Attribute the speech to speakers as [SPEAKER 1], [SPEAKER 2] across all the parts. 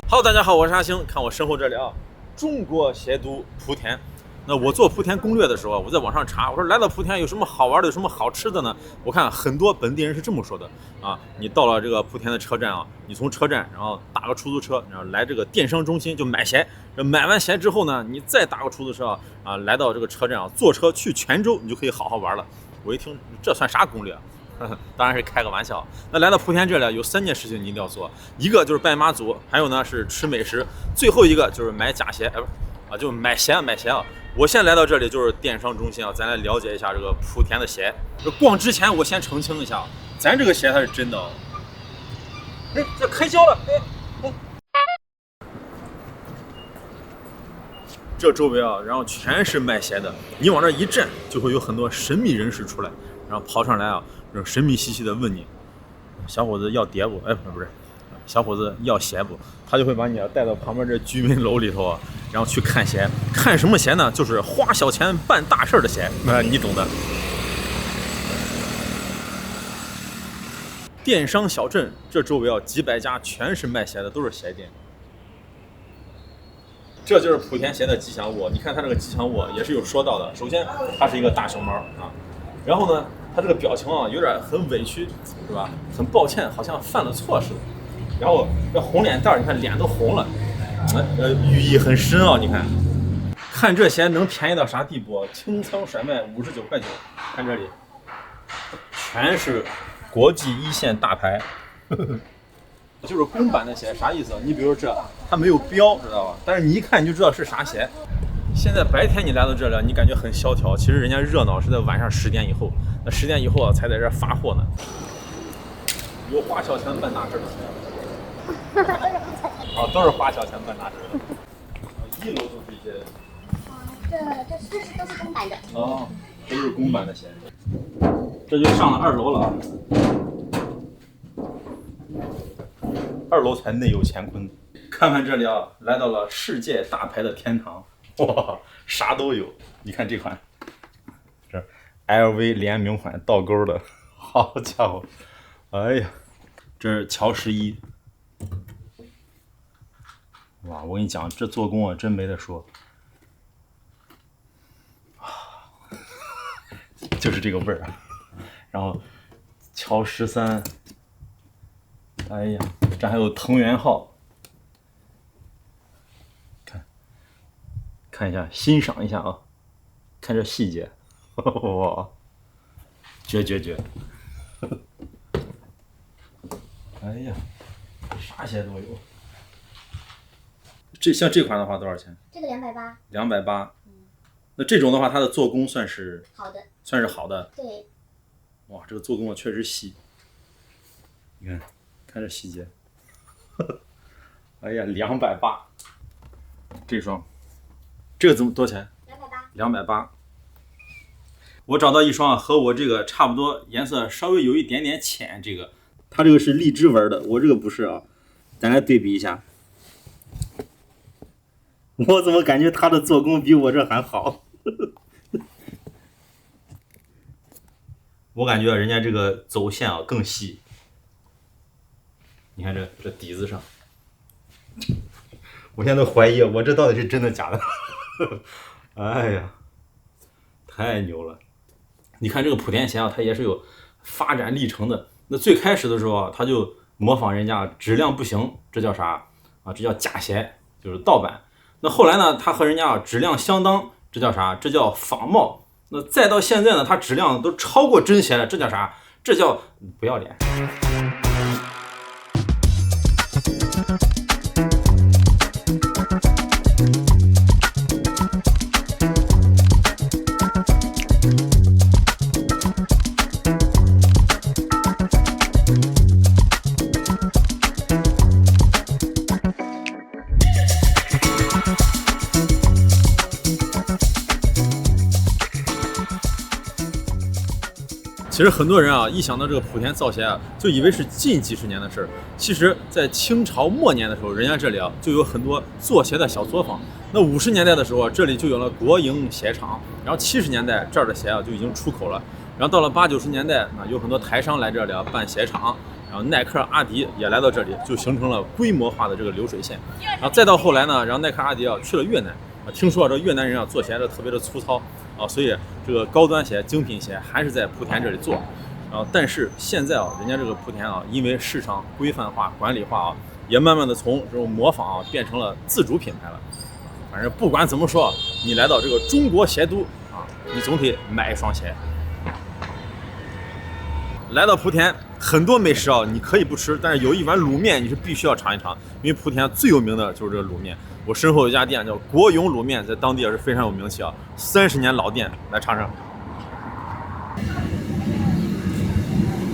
[SPEAKER 1] Hello， 大家好，我是阿星。看我身后这里啊，中国鞋都莆田。那我做莆田攻略的时候，我在网上查，我说来到莆田有什么好玩的，有什么好吃的呢？我看很多本地人是这么说的啊，你到了这个莆田的车站啊，你从车站然后打个出租车，然后来这个电商中心就买鞋，买完鞋之后呢，你再打个出租车啊，来到这个车站啊，坐车去泉州，你就可以好好玩了。我一听，这算啥攻略？当然是開個玩笑。那來到莆田這裡有3件事情你一定要做，一個就是拜媽祖，還有呢是吃美食，最後一個就是買假鞋，就買鞋啊。我現在來到這裡就是電商中心啊，咱來了解一下這個莆田的鞋。逛之前我先澄清一下，咱這個鞋它是真的。哎，這開膠了，哎。這周圍啊，然後全是賣鞋的，你往這一站，就會有很多神秘人士出來，然後跑上來啊。神秘兮兮的問你，小伙子要碟不？哎，不是，小伙子要鞋不？他就會把你帶到旁邊這居民樓裡頭啊，然後去看鞋。看什麼鞋呢？就是花小錢辦大事的鞋，你懂的。電商小鎮這周圍啊，幾百家全是賣鞋的，都是鞋店。這就是莆田鞋的吉祥物。你看它這個吉祥物也是有說到的。首先，它是一個大熊貓啊，然後呢，他這個表情啊，有點很委屈，是吧？很抱歉，好像犯了錯似的。然後這紅臉蛋，你看臉都紅了，寓意很深啊！你看，看這鞋能便宜到啥地步？清倉甩賣59.9塊。看這裡，全是國際一線大牌，就是公版的鞋，啥意思？你比如這，它沒有標，知道吧？但是你一看你就知道是啥鞋。現在白天你來到這裡，你感覺很蕭條，其實人家熱鬧是在晚上10點以後。那10點以後啊，才在這發貨呢。有花小錢辦大事的鞋。啊，都是花小錢辦大事的。1樓都是一些。這都是公版的。哦，都是公版的鞋。這就上了2樓了啊。2樓才內有乾坤。看看這裡啊，來到了世界大牌的天堂。哇，啥都有。你看這款，這 LV 聯名款倒鈎的，好家伙！哎呀，這是喬11。哇，我跟你講，這做工啊，真沒得說。就是這個味兒。然後喬13，哎呀，這還有藤原浩。看一下，欣賞一下啊！看這細節，哇，絕！哎呀，啥鞋都有。像這款的話多少錢？
[SPEAKER 2] 這個280。
[SPEAKER 1] 280。那這種的話，它的做工算是
[SPEAKER 2] 好的。
[SPEAKER 1] 算是好的。
[SPEAKER 2] 對。
[SPEAKER 1] 哇，這個做工啊確實細。你看，看這細節。哎呀，280。這雙。這個怎麼多少錢？280。我找到一雙和我這個差不多，顏色稍微有一點點淺。這個，它這個是荔枝紋的，我這個不是啊。咱來對比一下，我怎麼感覺它的做工比我這還好？我感覺人家這個走線啊更細。你看這底子上，我現在都懷疑我這到底是真的假的。哎呀，太牛了！你看這個莆田鞋啊，它也是有發展歷程的。那最開始的時候啊，他就模仿人家質量不行，這叫啥啊？這叫假鞋，就是盜版。那後來呢，他和人家啊質量相當，這叫啥？這叫仿冒。那再到現在呢，它質量都超過真鞋了，這叫啥？這叫不要臉。其實很多人啊，一想到這個莆田造鞋啊，就以為是近幾十年的事兒。其實，在清朝末年的時候，人家這裡啊就有很多做鞋的小作坊。那50年代的時候，這裡就有了國營鞋廠。然後70年代這兒的鞋啊就已經出口了。然後到了80、90年代啊，有很多台商來這裡啊辦鞋廠。然后耐克、阿迪也来到这里，就形成了规模化的这个流水线。然后再到后来呢，然后耐克、阿迪去了越南，听说这越南人做鞋特别的粗糙所以这个高端鞋、精品鞋还是在莆田这里做。但是现在人家这个莆田因为市场规范化、管理化也慢慢的从这种模仿变成了自主品牌了。反正不管怎麼說，你來到這個中國鞋都你總得買一雙鞋。來到莆田，很多美食你可以不吃，但是有一碗滷麵你是必須要嘗一嘗，因為莆田最有名的就是這個滷麵。我身後有一家店叫國勇滷麵，在當地也是非常有名氣30年老店，來嘗嘗。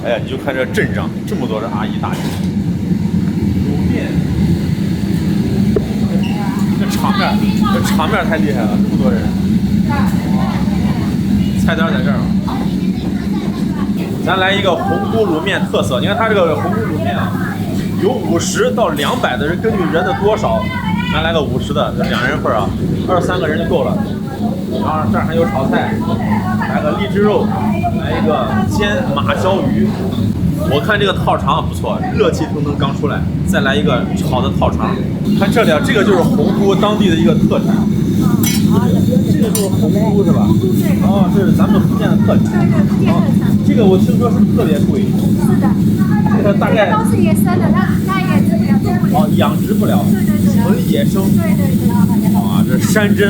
[SPEAKER 1] 哎呀，你就看這陣仗，這麼多的阿姨大姐，滷麵，這場面太厲害了，這麼多人。菜單在這兒。咱來一個紅菇滷麵特色，你看它這個紅菇滷麵有50到200的人，根據人的多少，咱來個50的，就2人份2-3個人就夠了。然後這兒還有炒菜，來個荔枝肉，來一個煎馬鮫魚。我看這個套腸不錯，熱氣騰騰剛出來，再來一個炒的套腸。看這裡這個就是紅菇當地的一個特產。這個就是紅菇是吧？這是咱們福建的特產。這個我聽說是特別貴。是的。這個大概。都是野生的，那也是養殖不了。純野生。對。這山珍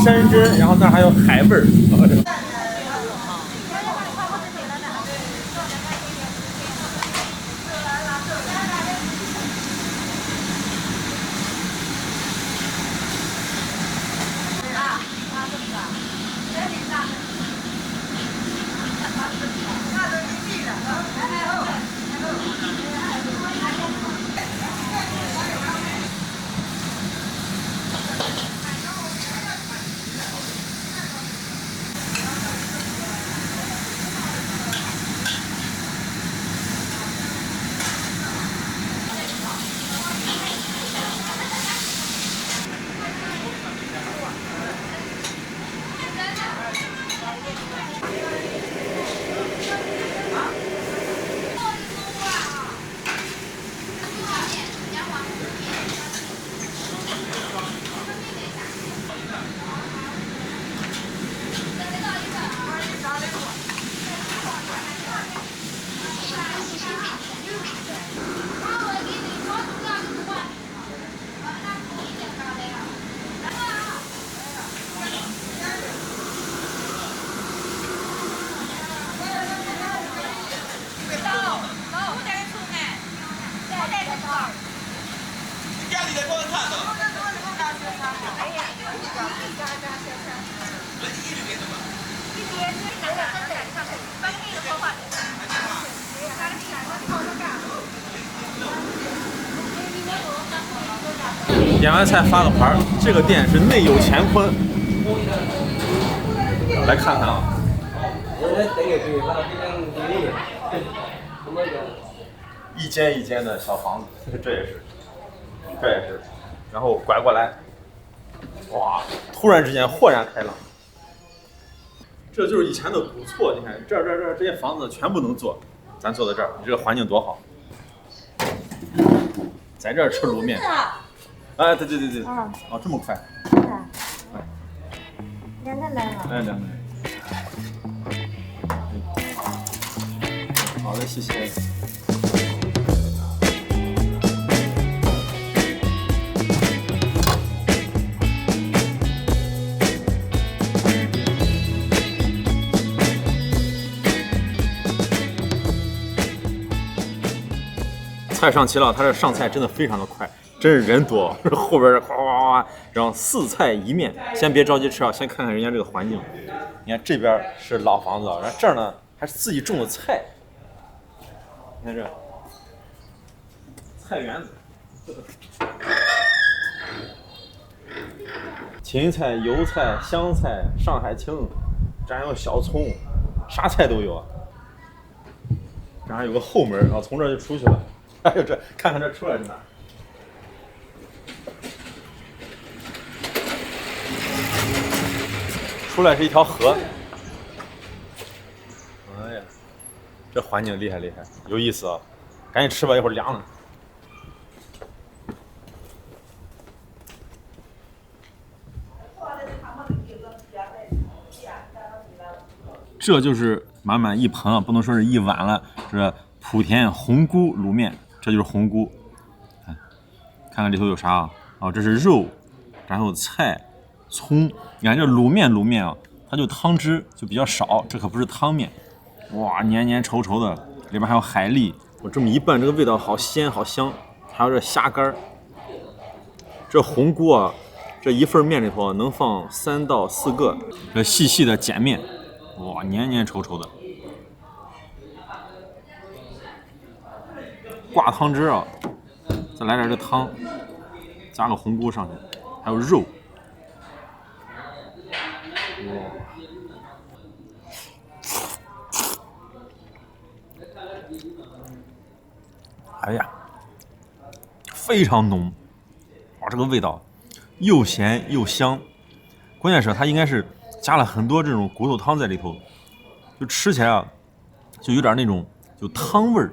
[SPEAKER 1] 山珍，然後那還有海味兒。点完菜發個牌，這個店是內有乾坤，來看看一間一間的小房子，這也是，然後拐過來，哇，突然之間豁然開朗，這就是以前的古厝，你看這些房子全部能坐，咱坐在這兒，你這個環境多好，在這兒吃滷麵。哎，對，這麼快。
[SPEAKER 2] 兩個來了。
[SPEAKER 1] 兩個。好的，謝謝。菜上齊了，它這上菜真的非常的快。真是人多，後邊嘩嘩，然後4菜1麵，先別着急吃先看看人家這個環境。你看這邊是老房子，然後這兒呢還是自己種的菜。你看這菜園子，芹菜、油菜、香菜、上海青，這還有小蔥，啥菜都有。這還有個後門，然後從這兒就出去了。還有這，看看這出來是哪？出來是一條河，哎呀，這環境厲害，有意思趕緊吃吧，一会兒凉了。这就是满满一盆啊，不能说是一碗了，是莆田红菇卤面，这就是红菇。看看里头有啥啊？哦，这是肉，然后菜、葱。你看这卤面啊，它就汤汁就比较少，这可不是汤面。哇，黏黏稠稠的，里边还有海蛎。我这么一拌，这個味道好鮮好香。還有這蝦乾，這紅菇啊，這一份面裡頭能放3到4個。這細細的鹼面，哇，黏黏稠稠的。掛湯汁啊，再來點這湯，加個紅菇上去，還有肉。哎呀，非常濃，哇，這個味道又鹹又香，關鍵是它應該是加了很多這種骨頭湯在裡頭，就吃起來啊，就有點那種就湯味兒。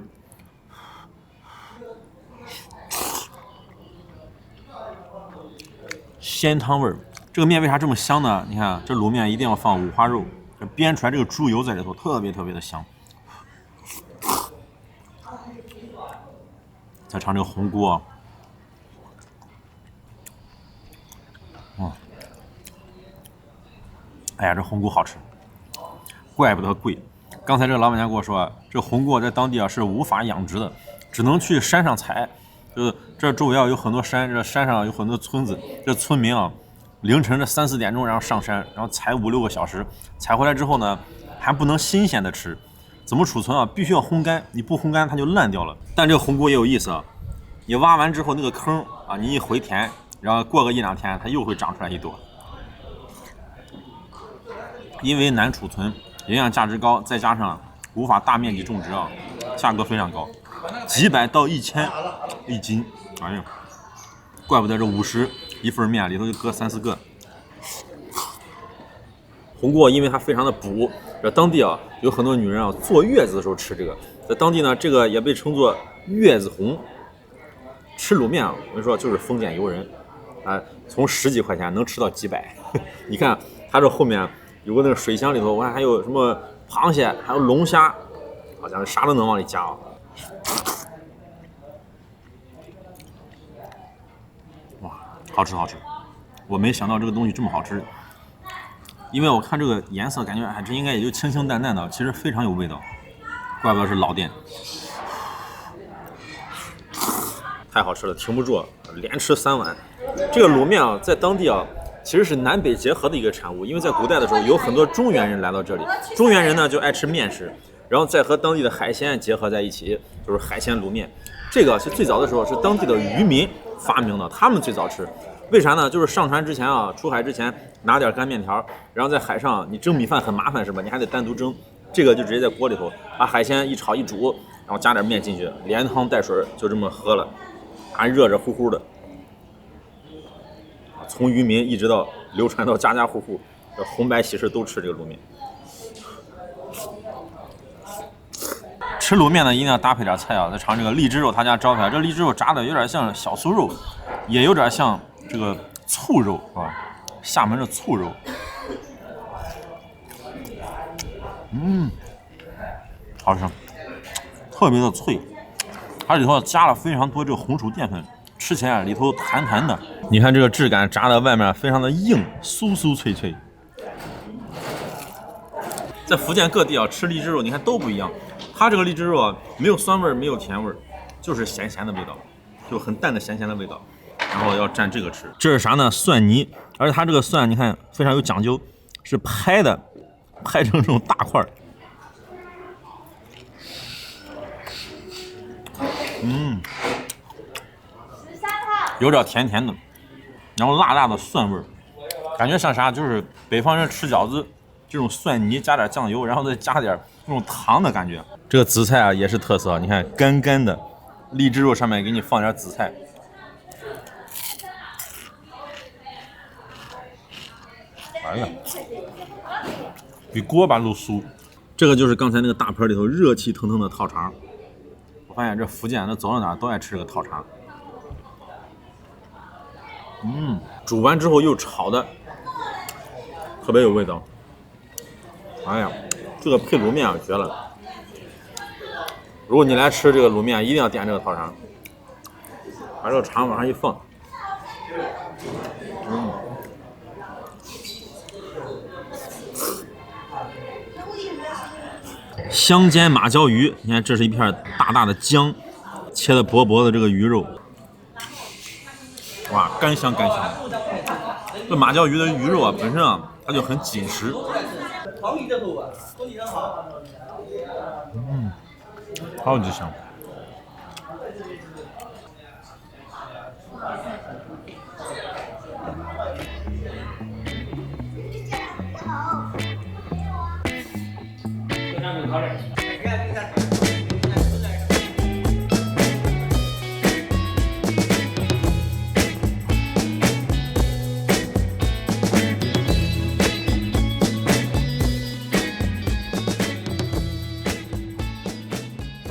[SPEAKER 1] 鮮湯味兒，這個麵為啥這麼香呢？你看這滷面一定要放五花肉，這煸出來這個豬油在裡頭，特別的香。再嘗這個紅菇啊，哎呀，這紅菇好吃，怪不得貴。剛才這個老闆娘跟我說，這紅菇在當地啊是無法養殖的，只能去山上採。就是這周圍啊有很多山，這山上有很多村子，這村民啊凌晨這3、4點鐘然後上山，然後採5、6個小時，採回來之後呢還不能新鮮的吃。怎麼儲存啊？必須要烘乾，你不烘乾它就爛掉了。但這個紅菇也有意思啊，你挖完之後那個坑啊，你一回填，然後過個1、2天，它又會長出來一朵。因為難儲存，營養價值高，再加上無法大面積種植啊，價格非常高，幾百到1000一斤。哎呀，怪不得這50一份面裡頭就擱3、4個。紅菇因為它非常的補，這當地啊有很多女人啊坐月子的時候吃這個，在當地呢這個也被稱作月子紅。吃滷面啊，我跟你說就是豐儉由人啊，從10幾塊錢能吃到幾百。你看它這後面有個那個水箱裡頭，我看還有什麼螃蟹，還有龍蝦，好像啥都能往裡加啊。哇，好吃好吃！我沒想到這個東西這麼好吃。因為我看這個顏色，感覺這應該也就清清淡淡的，其實非常有味道，怪不得是老店。太好吃了，停不住，連吃3碗。這個滷面啊，在當地啊，其實是南北結合的一個產物。因為在古代的時候，有很多中原人來到這裡，中原人呢就愛吃麵食，然後再和當地的海鮮結合在一起，就是海鮮滷面。這個是最早的時候是當地的漁民發明的，他們最早吃。為啥呢？就是上船之前啊，出海之前拿點乾麵條，然後在海上你蒸米飯很麻煩是吧？你還得單獨蒸，這個就直接在鍋裡頭把海鮮一炒一煮，然後加點麵進去，連湯帶水就這麼喝了，還熱熱乎乎的。從漁民一直到流傳到家家戶戶，紅白喜事都吃這個滷面。吃滷面呢一定要搭配點菜啊，再嘗這個荔枝肉，他家招牌，這荔枝肉炸的有點像小酥肉，也有點像這個醋肉啊，廈門的醋肉。好吃，特別的脆，它裡頭加了非常多這個紅薯澱粉，吃起來裡頭彈彈的。你看這個質感，炸的外面非常的硬，酥酥脆脆。在福建各地啊，吃荔枝肉你看都不一樣，它這個荔枝肉啊，沒有酸味，沒有甜味，就是鹹鹹的味道，就很淡的鹹鹹的味道。然後要蘸這個吃，這是啥呢？蒜泥，而且它這個蒜你看非常有講究，是拍的，拍成這種大塊。有點甜甜的，然後辣辣的蒜味，感覺像啥？就是北方人吃饺子這種蒜泥加點醬油，然後再加點那種糖的感覺。這個紫菜啊也是特色，你看乾乾的荔枝肉上面給你放點紫菜。哎呀，比鍋巴都酥。這個就是剛才那個大盆裡頭熱气腾腾的套腸。发现这福建那走到哪都爱吃这个烤肠。煮完之后又炒的，特别有味道。哎呀，这个配卤面绝了！如果你来吃这个卤面，一定要点这个烤肠，把这个肠往上一放。香煎马鮫鱼，你看这是一片大大的姜，切的薄薄的这个鱼肉，哇，干香干香。这马鮫魚的魚肉啊，本身啊它就很緊實。超級香。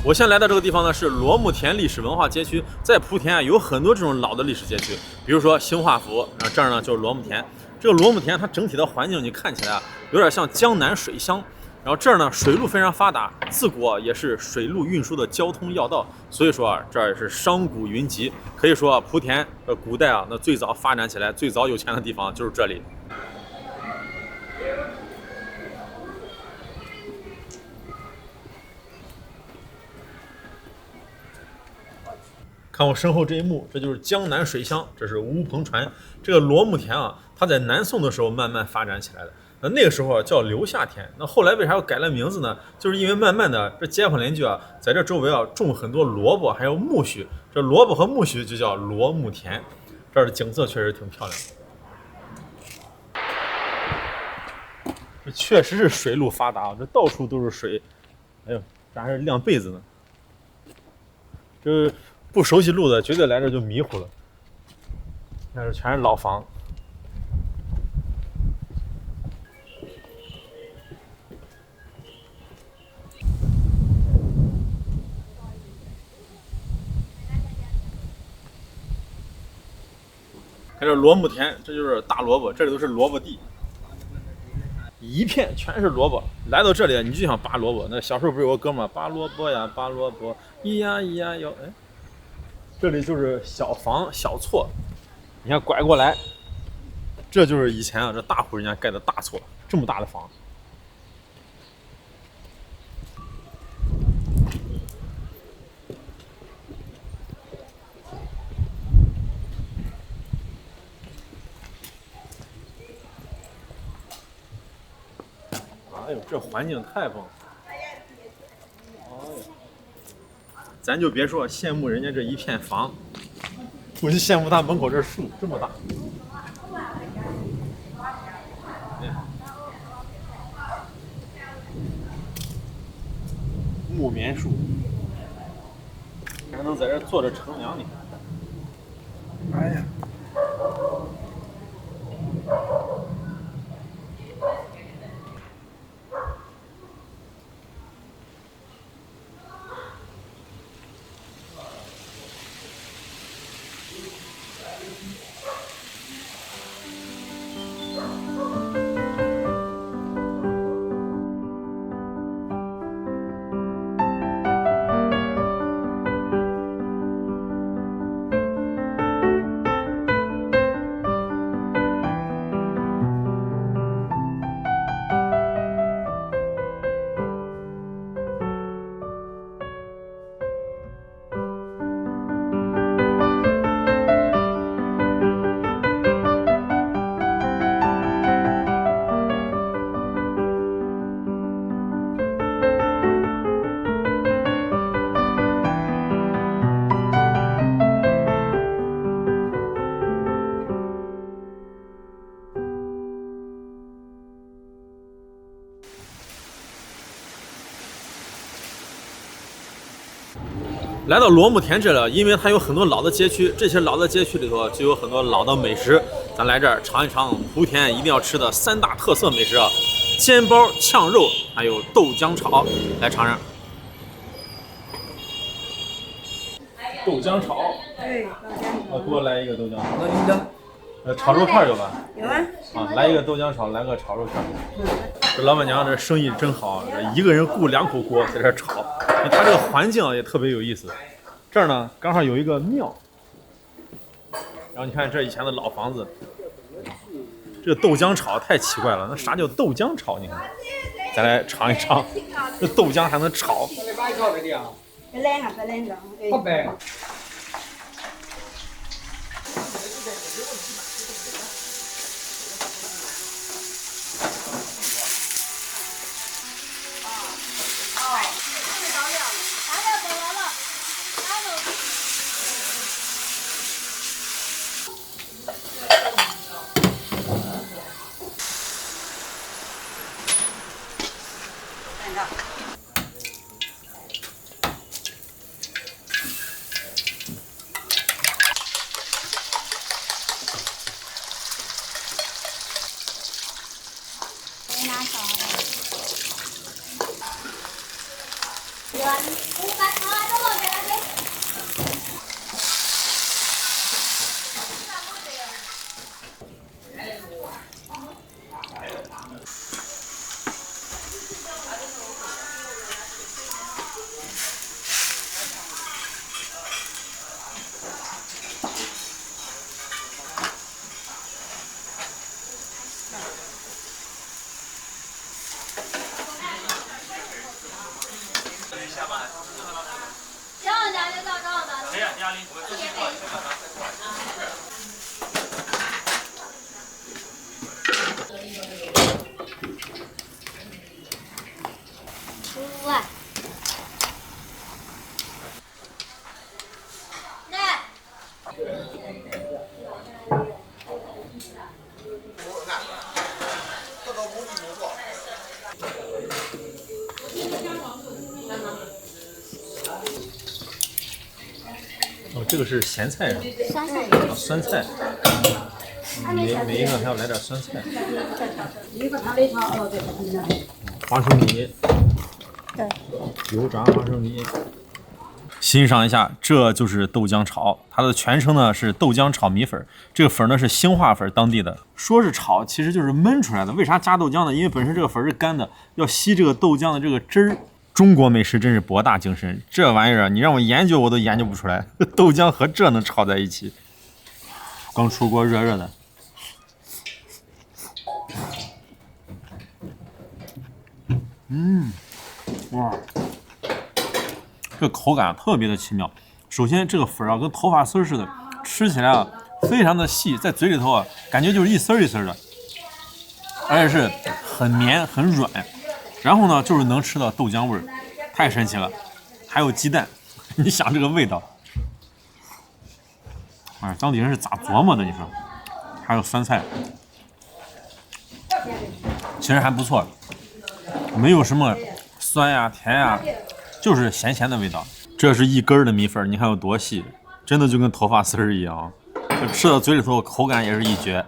[SPEAKER 1] 我现在来到这个地方呢，是罗慕田历史文化街区。在莆田啊，有很多这种老的历史街区，比如说兴化府，然后这儿呢就是罗慕田。这个罗慕田它整体的环境你看起来啊，有点像江南水乡。然后这儿呢水路非常发达，自古啊也是水路运输的交通要道，所以说啊这儿也是商贾云集。可以说啊，莆田古代啊那最早发展起来、最早有钱的地方就是这里。看我身後這一幕，這就是江南水鄉，這是烏篷船。這個羅慕田啊，它在南宋的時候慢慢發展起來的。那個時候叫留下田，那後來為啥要改了名字呢？就是因為慢慢的這街坊鄰居啊，在這周圍啊種很多蘿蔔，還有苜蓿，這蘿蔔和苜蓿就叫羅慕田。這兒的景色確實挺漂亮的。這確實是水路發達啊，這到處都是水。哎呦，這還是晾被子呢。這不熟悉路的絕對來這就迷糊了，那是全是老房。看這羅慕田，這就是大蘿蔔，這裡都是蘿蔔地，一片全是蘿蔔。來到這裡你就想拔蘿蔔。那小時候不是有個哥們兒拔蘿蔔呀，拔蘿蔔，咿呀咿呀喲，哎。這裡就是小房小厝，你看拐過來，這就是以前啊這大戶人家蓋的大厝，這麼大的房。哎呦，這環境太棒了。咱就別說羨慕人家這一片房，我就羨慕他門口這樹這麼大。木棉樹，還能在這坐着乘涼，你看。哎呀！來到羅慕田這裡，因為它有很多老的街區，這些老的街區裡頭就有很多老的美食。咱來這兒嘗一嘗莆田一定要吃的3大特色美食啊：煎包、嗆肉，還有豆漿炒。來嘗嘗。豆浆炒。
[SPEAKER 2] 对，豆浆。
[SPEAKER 1] 给我来一个豆浆。那你的炒肉片有吧？
[SPEAKER 2] 有啊。
[SPEAKER 1] 来一个豆浆炒，来个炒肉片。这老板娘这生意真好，一个人雇2口锅在这炒。她这个环境也特别有意思。这儿呢，刚好有一个庙。然后你看这以前的老房子。这个豆浆炒太奇怪了，那啥叫豆浆炒？你看，咱来尝一尝，这豆浆還能炒。哦，这个是咸菜啊，
[SPEAKER 2] 酸菜，
[SPEAKER 1] 酸菜。每一个还要来点酸菜。花生米，
[SPEAKER 2] 对，
[SPEAKER 1] 油炸花生米。欣賞一下，這就是豆漿炒，它的全稱呢是豆漿炒米粉。這個粉呢是興化粉，當地的。說是炒，其實就是燜出來的。為啥加豆漿呢？因為本身這個粉是乾的，要吸這個豆漿的這個汁兒。中國美食真是博大精深，這玩意兒你讓我研究我都研究不出來。豆漿和這能炒在一起，剛出鍋熱熱的。哇，這口感特別的奇妙。首先這個粉啊跟頭髮絲似的，吃起來啊非常的細，在嘴裡頭啊感覺就是一絲一絲的，而且是很綿很軟。然後呢就是能吃到豆漿味兒，太神奇了。還有雞蛋，你想這個味道，哎，當地人是咋琢磨的？你說？還有酸菜，其實還不錯，沒有什麼酸呀甜呀，就是鹹鹹的味道。這是一根的米粉，你看有多細，真的就跟頭髮絲兒一樣，吃到嘴裡頭口感也是一絕。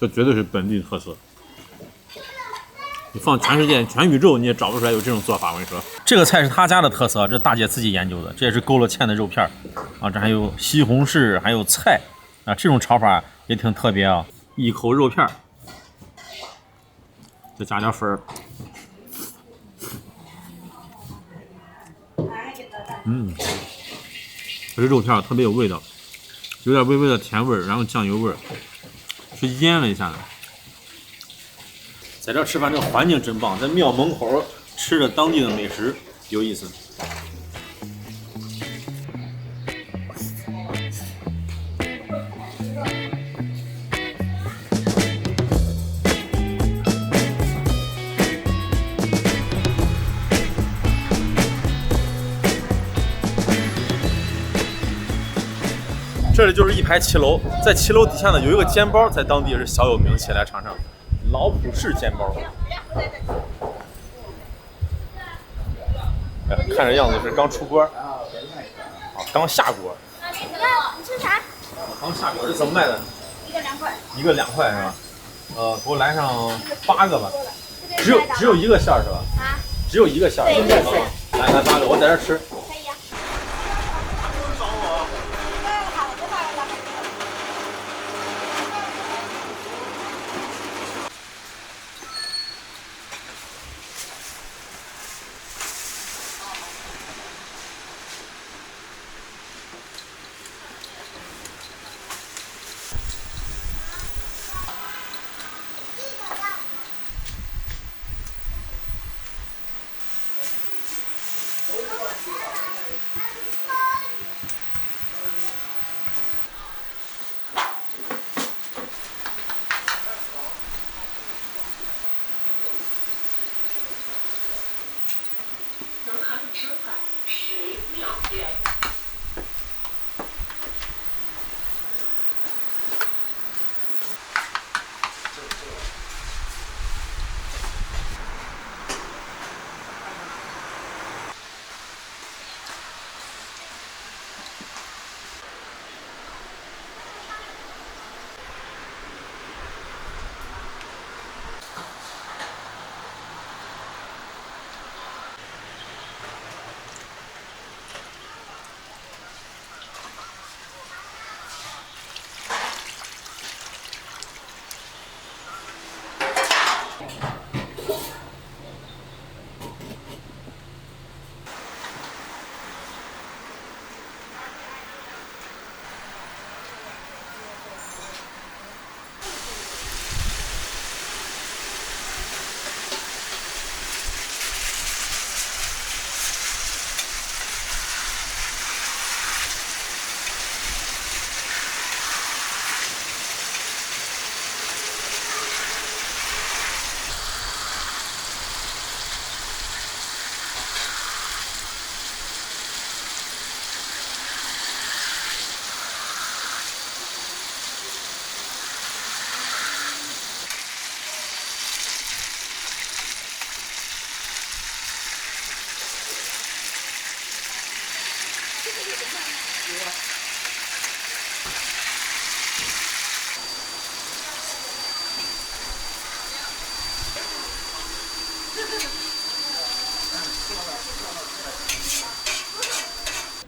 [SPEAKER 1] 這絕對是本地特色，你放全世界全宇宙你也找不出來有這種做法。我跟你說，這個菜是他家的特色，這大姐自己研究的，這也是勾了芡的肉片啊，這還有西紅柿，還有菜啊，這種炒法也挺特別啊。一口肉片，再加點粉兒，這肉片特別有味道，有點微微的甜味兒，然後醬油味兒。是醃了一下的，在這吃飯這個環境真棒，在廟門口吃着當地的美食，有意思。這裡就是一排騎樓，在騎樓底下呢有一個煎包，在當地也是小有名氣，來嘗嘗老普式煎包。看着樣子是剛出鍋，剛下鍋。
[SPEAKER 2] 你吃啥？
[SPEAKER 1] 剛下鍋，這怎麼賣的？
[SPEAKER 2] 一個2塊。
[SPEAKER 1] 一個2塊是吧？給我來上8個吧。只有一個餡是吧？啊？只有一個餡。對，一個餡。来8个，我在这吃。
[SPEAKER 2] 可以呀。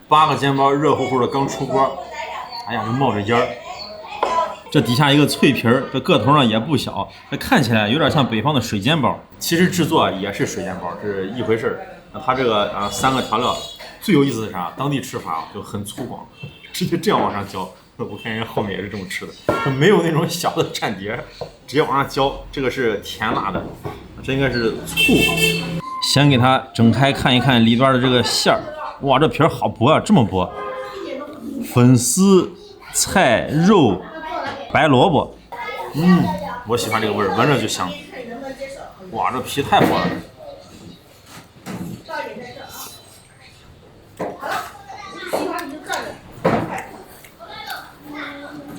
[SPEAKER 1] 8个煎包热乎乎的刚出锅，哎呀，就冒着烟儿。这底下一个脆皮儿，这个头呢也不小，这看起来有点像北方的水煎包，其实制作也是水煎包，是一回事儿。它这个3个调料最有意思的是啥？当地吃法就很粗犷，直接这样往上浇。我看人后面也是这么吃的，没有那种小的蘸碟，直接往上浇。这个是甜辣的，这应该是醋。先给它整开看一看里边的这个馅儿。哇，这皮儿好薄啊，这么薄！粉丝、菜、肉、白萝卜，我喜欢这个味儿，闻着就香。哇，这皮太薄了。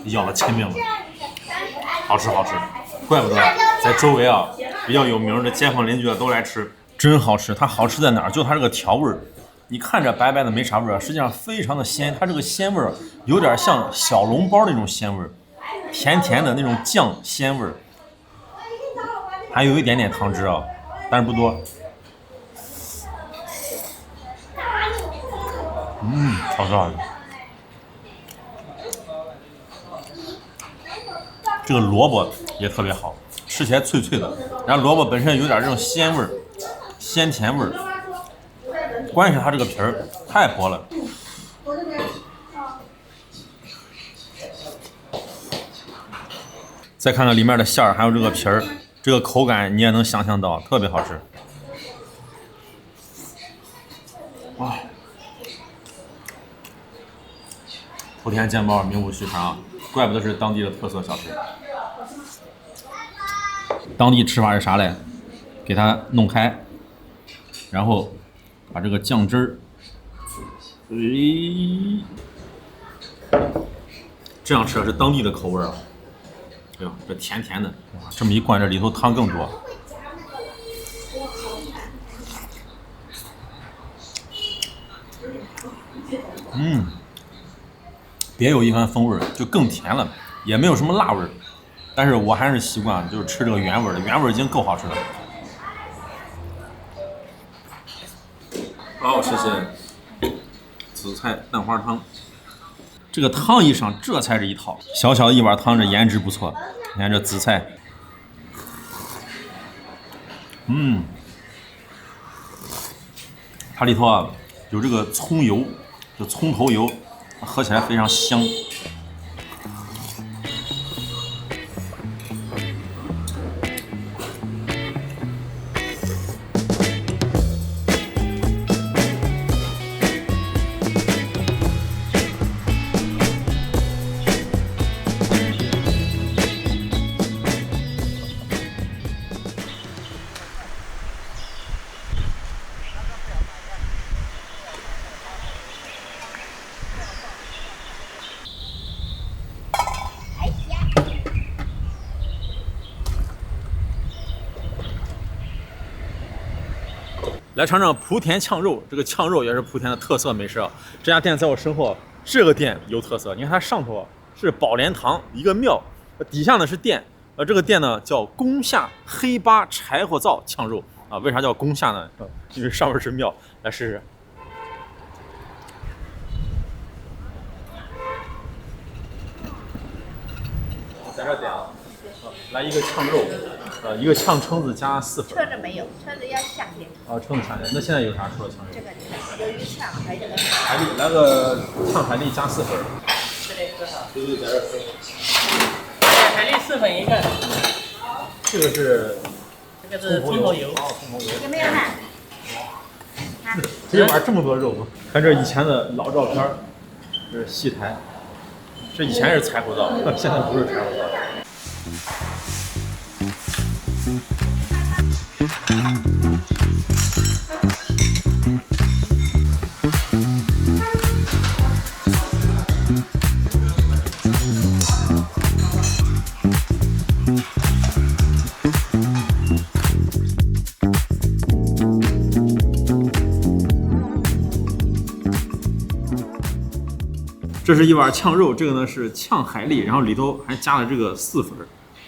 [SPEAKER 1] 要了亲命了，好吃好吃，怪不得在周围啊比较有名的街坊邻居都来吃，真好吃。它好吃在哪儿？就它这个调味儿。你看着白白的没啥味儿，實際上非常的鮮，它這個鮮味兒有點像小籠包那種鮮味兒，甜甜的那種醬鮮味兒，還有一點點湯汁啊，但是不多。好吃好吃。這個蘿蔔也特別好，吃起來脆脆的，然後蘿蔔本身有點這種鮮味兒，鮮甜味兒。關鍵是它這個皮兒太薄了，再看看裡面的餡兒，還有這個皮兒，這個口感你也能想象到，特別好吃。哇，莆田煎包名不虛傳啊，怪不得是當地的特色小吃。當地吃法是啥嘞？給它弄開，然後把這個醬汁兒，這樣吃是當地的口味啊！哎呦，這甜甜的，哇，這麼一灌，這裡頭湯更多。別有一番風味，就更甜了，也沒有什麼辣味，但是我還是習慣就是吃這個原味的，原味已經夠好吃了。好，謝謝。紫菜蛋花湯，這個湯一上，這才是一套。小小的一碗湯，這顏值不錯。你看這紫菜，它裡頭啊有這個蔥油，就蔥頭油，喝起來非常香。来尝尝莆田炝肉，这个炝肉也是莆田的特色美食啊。这家店在我身后，这个店有特色。你看它上头是宝莲堂一个庙，底下呢是店。这个店呢叫宫下黑八柴火灶炝肉啊。为啥叫宫下呢？因为上面是庙。来试试。在这点啊，来一个炝肉。一个炝蛏子加4粉。
[SPEAKER 2] 车子没有，车子要夏天。
[SPEAKER 1] 蛏子夏天。那现在有啥除了炝肉？
[SPEAKER 2] 这个鱿鱼炝还有这个
[SPEAKER 1] 海蛎，来个炝海蛎加4粉。
[SPEAKER 3] 这里多少？
[SPEAKER 1] 对，在这分。
[SPEAKER 3] 海蛎4粉一个。
[SPEAKER 1] 这个是。
[SPEAKER 3] 这个是葱头油。
[SPEAKER 1] 葱头油。
[SPEAKER 2] 有没有呢？
[SPEAKER 1] 这一碗这么多肉吗？看这以前的老照片，这是戏台，这以前是柴火灶，现在不是柴火灶。这是一碗炝肉，这个呢是炝海蛎，然后里头还加了这个4粉。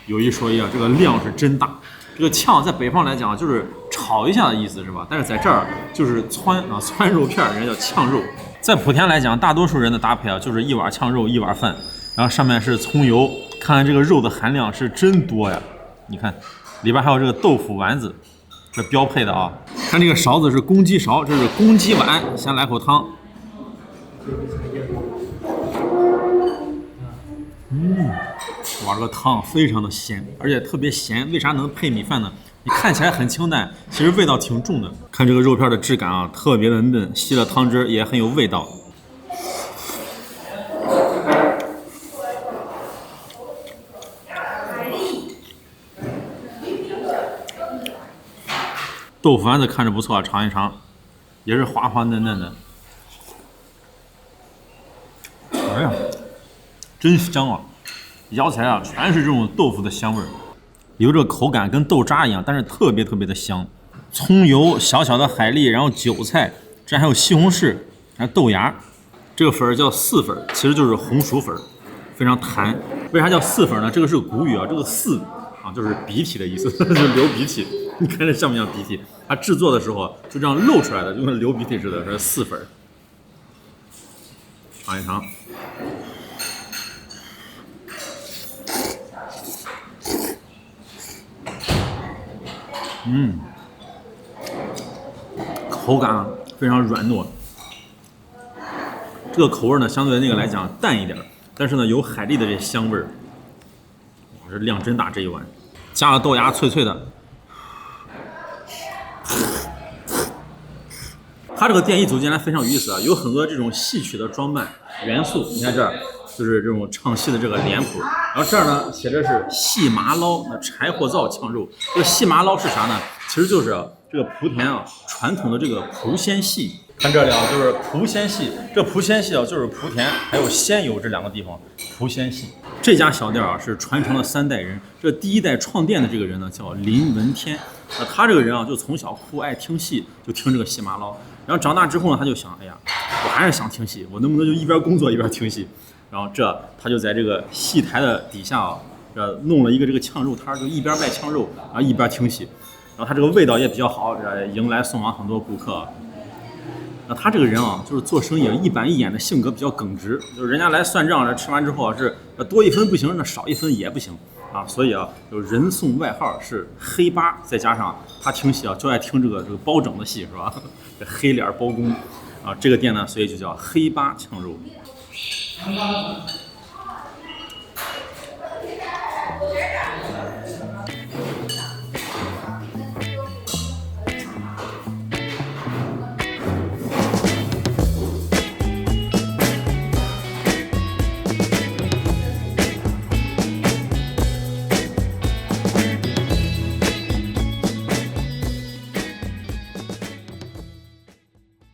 [SPEAKER 1] 有一说一啊，这个量是真大。这个炝在北方来讲就是炒一下的意思是吧？但是在这儿就是汆啊，汆肉片，人家叫炝肉。在莆田来讲，大多数人的搭配啊，就是一碗炝肉，一碗饭，然后上面是葱油。看看这个肉的含量是真多呀！你看，里边还有这个豆腐丸子，这標配的啊。看这個勺子是公雞勺，這是公雞碗。先來口湯。哇，這個湯非常的鮮，而且特別鹹。為啥能配米飯呢？你看起來很清淡，其實味道挺重的。看這個肉片的質感啊，特別的嫩，吸了湯汁也很有味道。豆腐丸子看着不錯，嘗一嘗，也是滑滑嫩嫩的。哎呀，真香啊！咬起來啊，全是這種豆腐的香味兒，有這個口感跟豆渣一樣，但是特別特別的香。蔥油、小小的海蛎，然後韭菜，這還有西紅柿，還有豆芽。這個粉叫4粉，其實就是紅薯粉，非常彈。為啥叫4粉呢？這個是古語啊，這個4啊就是鼻涕的意思，就是流鼻涕。你看這像不像鼻涕？它製作的時候就這樣露出來的，就跟流鼻涕似的，這是4粉。嘗一嘗。口感非常軟糯。這個口味呢，相對那個來講淡一點，但是呢有海蛎的這香味兒。哇，這量真大，這一碗加了豆芽，脆脆的。它這個店一走進來非常有意思啊，有很多這種戲曲的裝扮元素。你看這兒就是這種唱戲的這個臉譜，然後這兒呢寫的是戲麻撈柴火灶炝肉。這個戲麻撈是啥呢？其實就是這個莆田啊傳統的這個莆仙戲。看這裡啊，就是莆仙戲。這莆仙戲啊，就是莆田還有仙遊這兩個地方。莆仙戲這家小店啊是傳承了3代人。這第一代創店的這個人呢叫林文天。他這個人啊就從小酷愛聽戲，就聽這個戲麻撈。然後長大之後呢，他就想，哎呀，我還是想聽戲，我能不能就一邊工作一邊聽戲？然後他就在這個戲台的底下啊，弄了一個這個炝肉攤，就一邊賣炝肉，然後一邊聽戲。然後他這個味道也比較好，迎來送往很多顧客。那他这个人啊，就是做生意一板一眼的性格比较耿直，就是人家来算账，吃完之后是多一分不行，那少一分也不行啊。所以啊，就人送外号是黑八，再加上他听戏啊，就爱听这个包拯的戏是吧？这黑脸包公啊，这个店呢，所以就叫黑八炝肉。